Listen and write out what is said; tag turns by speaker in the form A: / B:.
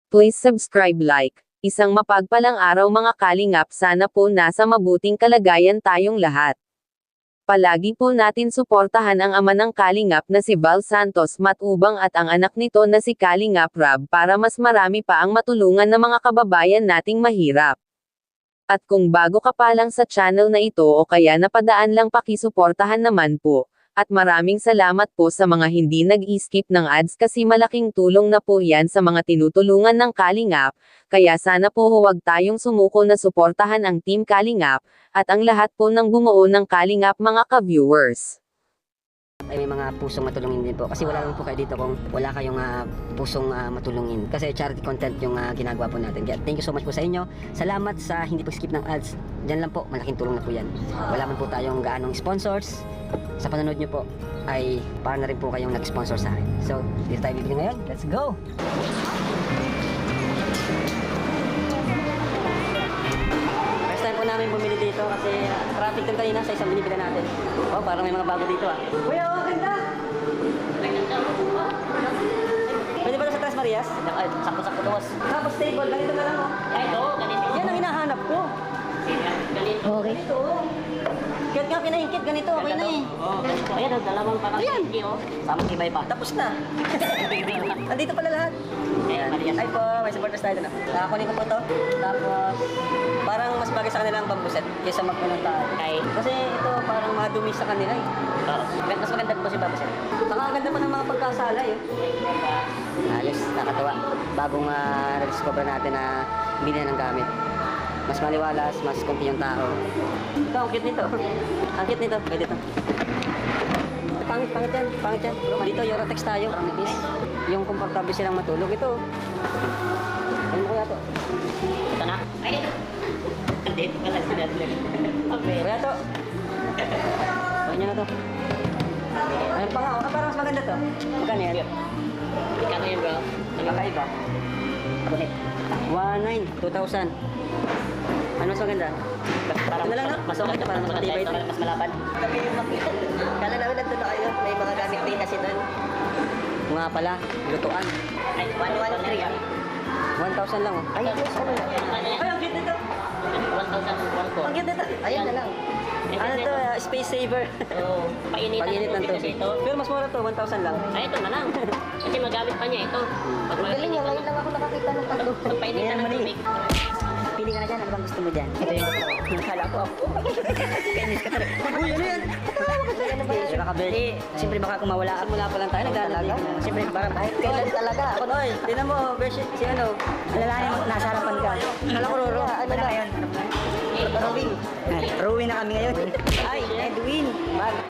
A: Please subscribe, like. Isang mapagpalang araw mga kalingap, sana po nasa mabuting kalagayan tayong lahat. Palagi po natin suportahan ang ama ng kalingap na si Val Santos Matubang at ang anak nito na si Kalingap Rab para mas marami pa ang matulungan ng mga kababayan nating mahirap. At kung bago ka pa lang sa channel na ito o kaya napadaan lang, pakisuportahan naman po. At maraming salamat po sa mga hindi nag-skip ng ads kasi malaking tulong na po yan sa mga tinutulungan ng Kalingap, kaya sana po huwag tayong sumuko na suportahan ang Team Kalingap, at ang lahat po ng bumuo ng Kalingap mga ka-viewers.
B: Ay may mga pusong matulungin din po kasi wala lang po kayo dito kung wala kayong pusong matulungin kasi charity content yung ginagawa po natin. Kaya thank you so much po sa inyo. Salamat sa hindi pag-skip ng ads. Diyan lang po, malaking tulong na po yan. Wala man po tayong gaanong sponsors. Sa panonood nyo po ay para na rin po kayong nag-sponsor sa akin. So, dito tayo bibili ngayon. Let's go! First time po namin bumili dito kasi traffic din kanina sa isang binibila natin. Oh, parang may mga bago dito Kuya, oh, ganda! Pwede ba sa Tres Marias? Sakto-sakto doos. Tapos table, ganito na lang Ay, ito, ganito. Yan ang hinahanap ko. Ganito. Okay. Ganito. Kaya nga pinahingkit, ganito, okay na eh. Ayan, ang dalawang parang hindi Samang ibay pa. Tapos na. Andito pala lahat. Ay po, may supporters tayo na. Nakakunin ko po to. Tapos, parang mas bagay sa kanila ang bamboo set kaysa magpunong tayo. Kasi ito parang madumi sa kanila eh. Mas maganda po si bamboo set. Saka ang ganda pa ng mga pagkasala eh. Alis, nakatawa. Bagong na-discover natin na bili ng gamit. Mas maliwalas, mas kunti yung tao. Ito, ang cute nito. Ang cute nito, pwede ito. Pangit yan, pangit yan. Dito, Eurotex tayo, pangit. Yung komportable silang matulog, ito. Ano mo kaya to? Ito na. Ay, ito. Dito ka lang sila. Kaya to. Kaya nyo na to. Ayun pa nga, parang mas maganda to. Magkano yan? Magkano yun, bro? Kakaiba. 1,900, 2,000. Ano mas maganda? Ano lang no? Mas okay ito, parang mas matibay ito. Mas malapad. Kami yung makita. Kala namin nandun na kayo. May mga gamit din kasi doon. Nga pala, lutuan. Ay, 1,113 1,000 lang Ay, yes, ano yan? Ay, ang cute nito. 1,000 Ang cute nito. Ayan na lang. Ano to, space saver. Oo. Painit ng tubig. Pero mas mura to, 1,000 lang. Ay, ito na lang. Kasi magamit pa niya ito. Galing yan, ngayon lang ako nakakita ng pag pagpainitan ng tubig. Pili ka na dyan, ano bang gusto mo dyan? Ito yung gusto ko. Nakala ko ako. Kainis ka talaga. Uy, ano yan? Ano ba yan? Siyempre, siyempre baka kung mawala pa lang tayo, naglalagay. Siyempre, baka kahit kailan talaga. Oy, tinan mo, si ano, alalahanin mo, nasa harapan ka. Kala ko, Roro. Ano na ngayon? Rowing. Rowing na kami ngayon. Ay, Edwin.